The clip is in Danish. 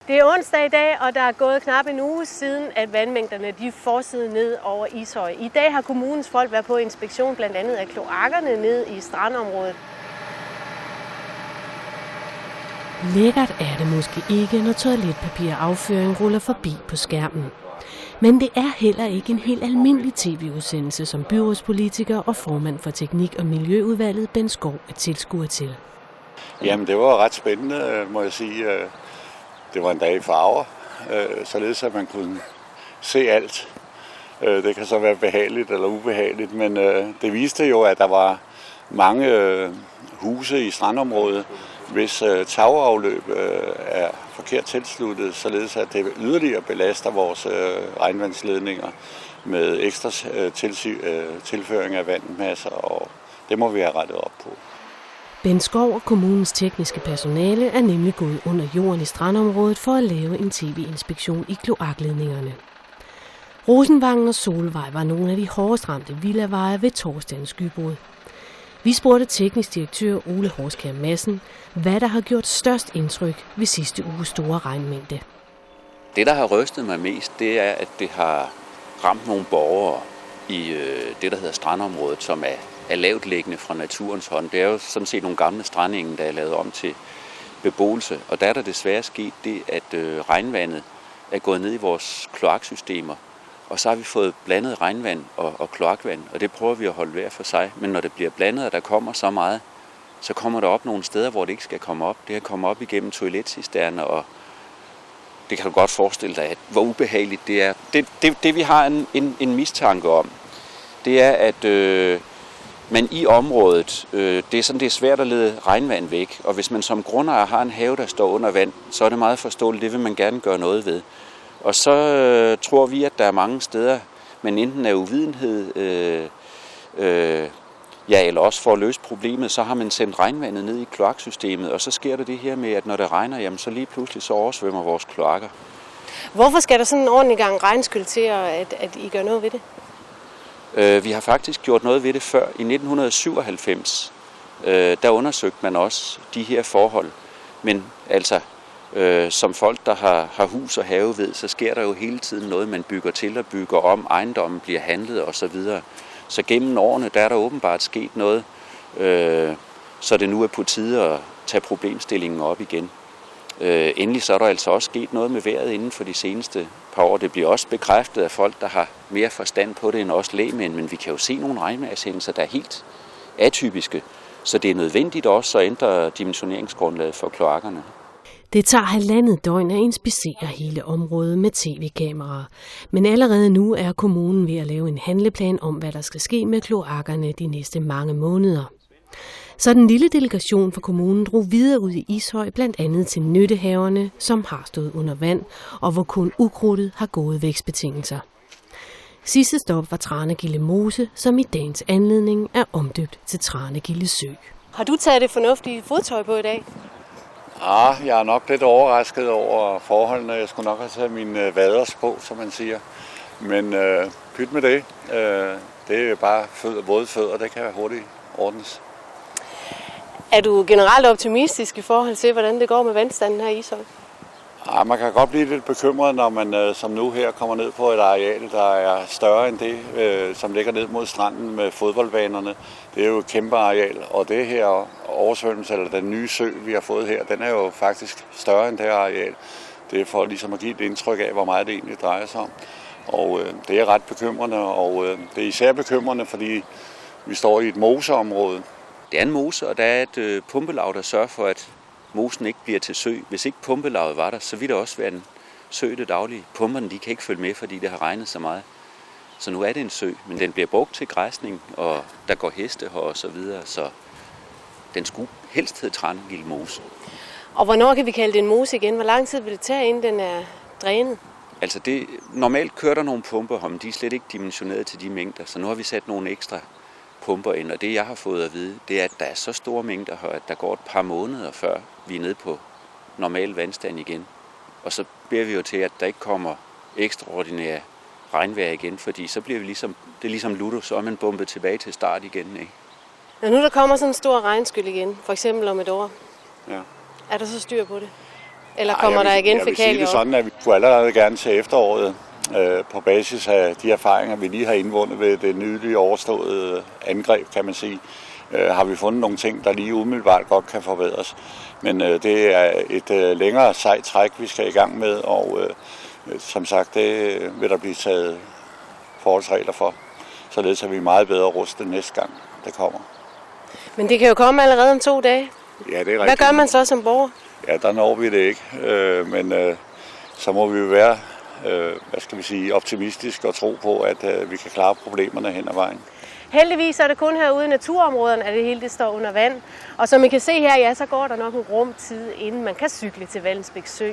Det er onsdag i dag, og der er gået knap en uge siden, at vandmængderne de fossede ned over Ishøj. I dag har kommunens folk været på inspektion blandt andet af kloakkerne ned i strandområdet. Lækkert er det måske ikke, når toiletpapir og afføring ruller forbi på skærmen. Men det er heller ikke en helt almindelig tv-udsendelse, som byrådspolitiker og formand for Teknik- og Miljøudvalget, Bent Schou, er tilskuer til. Jamen, det var ret spændende, må jeg sige. Det var en dag i farver, således at man kunne se alt. Det kan så være behageligt eller ubehageligt, men det viste jo, at der var mange huse i strandområdet, hvis tagafløb er forkert tilsluttet, således at det yderligere belaster vores regnvandsledninger med ekstra tilføring af vandmasser, og det må vi have rettet op på. Bent Schou og kommunens tekniske personale er nemlig gået under jorden i strandområdet for at lave en tv-inspektion i kloakledningerne. Rosenvangen og Solvej var nogle af de hårdest ramte villaveje ved torsdagens skybrud. Vi spurgte teknisk direktør Ole Horskjær Madsen, hvad der har gjort størst indtryk ved sidste uges store regnmængde. Det, der har rystet mig mest, det er, at det har ramt nogle borgere i det, der hedder strandområdet, som er lavt liggende fra naturens hånd. Det er jo sådan set nogle gamle strandenge, der er lavet om til beboelse. Og der er der desværre sket det, at regnvandet er gået ned i vores kloaksystemer. Og så har vi fået blandet regnvand og kloakvand, og det prøver vi at holde hver for sig. Men når det bliver blandet, og der kommer så meget, så kommer der op nogle steder, hvor det ikke skal komme op. Det kan komme op igennem toiletcisterner, og det kan du godt forestille dig, hvor ubehageligt det er. Det vi har en mistanke om, det er, at man i området, det er svært at lede regnvand væk. Og hvis man som grundejer har en have, der står under vand, så er det meget forståeligt, det vil man gerne gøre noget ved. Og så tror vi, at der er mange steder, men enten af uvidenhed, eller også for at løse problemet, så har man sendt regnvandet ned i kloaksystemet, og så sker der det her med, at når det regner, jamen, så lige pludselig så oversvømmer vores kloakker. Hvorfor skal der sådan en ordentlig gang regnskyld til, at I gør noget ved det? Vi har faktisk gjort noget ved det før. I 1997, der undersøgte man også de her forhold. Men altså, som folk, der har hus og have ved, så sker der jo hele tiden noget, man bygger til og bygger om, ejendommen bliver handlet osv. Så gennem årene, der er der åbenbart sket noget, så det nu er på tide at tage problemstillingen op igen. Endelig så er der altså også sket noget med vejret inden for de seneste par år. Det bliver også bekræftet af folk, der har mere forstand på det end os lægmænd, men vi kan jo se nogle regnvejrshændelser, der er helt atypiske. Så det er nødvendigt også at ændre dimensioneringsgrundlaget for kloakkerne. Det tager 1,5 døgn at inspicere hele området med tv-kameraer. Men allerede nu er kommunen ved at lave en handleplan om, hvad der skal ske med kloakkerne de næste mange måneder. Så den lille delegation fra kommunen drog videre ud i Ishøj, blandt andet til nyttehaverne, som har stået under vand, og hvor kun ukrudtet har gode vækstbetingelser. Sidste stop var Tranegilde Mose, som i dagens anledning er omdøbt til Tranegilde Sø. Har du taget det fornuftige fodtøj på i dag? Ja, jeg er nok lidt overrasket over forholdene. Jeg skulle nok have taget mine vaders på, som man siger. Men pyt med det. Det er bare våde fødder, det kan hurtigt ordnes. Er du generelt optimistisk i forhold til, hvordan det går med vandstanden her i Ishøj? Ja, man kan godt blive lidt bekymret, når man som nu her kommer ned på et areal, der er større end det, som ligger ned mod stranden med fodboldbanerne. Det er jo et kæmpe areal, og det her oversvømmelse, eller den nye sø, vi har fået her, den er jo faktisk større end det her areal. Det er for ligesom at give et indtryk af, hvor meget det egentlig drejer sig om. Og det er ret bekymrende, og det er især bekymrende, fordi vi står i et moseområde. Det er en mose, og der er et pumpelav, der sørger for, at mosen ikke bliver til sø. Hvis ikke pumpelavet var der, så ville det også være en sø det daglige. Pumperne de kan ikke følge med, fordi det har regnet så meget. Så nu er det en sø, men den bliver brugt til græsning, og der går heste her og så videre, så den skulle helst hedde Tranegilde Mose. Og hvornår kan vi kalde det en mose igen? Hvor lang tid vil det tage, inden den er drænet? Altså normalt kører der nogle pumper, men de er slet ikke dimensioneret til de mængder, så nu har vi sat nogle ekstra pumper ind, og det jeg har fået at vide, det er, at der er så store mængder her, at der går et par måneder før vi er nede på normal vandstand igen. Og så beder vi jo til, at der ikke kommer ekstraordinære regnvejr igen, fordi så bliver vi det er ligesom Ludo, så er man bumpet tilbage til start igen, ikke? Når nu der kommer sådan en stor regnskyld igen, for eksempel om et år, ja. Er der så styr på det? Eller kommer der igen fækalier? Jeg vil sige det op? sådan, at vi kunne allerede gerne til efteråret, på basis af de erfaringer, vi lige har indvundet ved det nylige overståede angreb, kan man sige, har vi fundet nogle ting, der lige umiddelbart godt kan forbedres. Men det er et længere sejt træk, vi skal i gang med, og som sagt, det vil der blive taget forholdsregler for, således at vi er meget bedre rustet næste gang, det kommer. Men det kan jo komme allerede om 2 dage. Ja, det er rigtigt. Hvad gør man så som borger? Ja, der når vi det ikke, men så må vi jo være optimistiske og tro på, at vi kan klare problemerne hen ad vejen. Heldigvis er det kun herude i naturområderne, at det hele det står under vand. Og som I kan se her, ja, så går der nok en rum tid, inden man kan cykle til Vallensbæk Sø.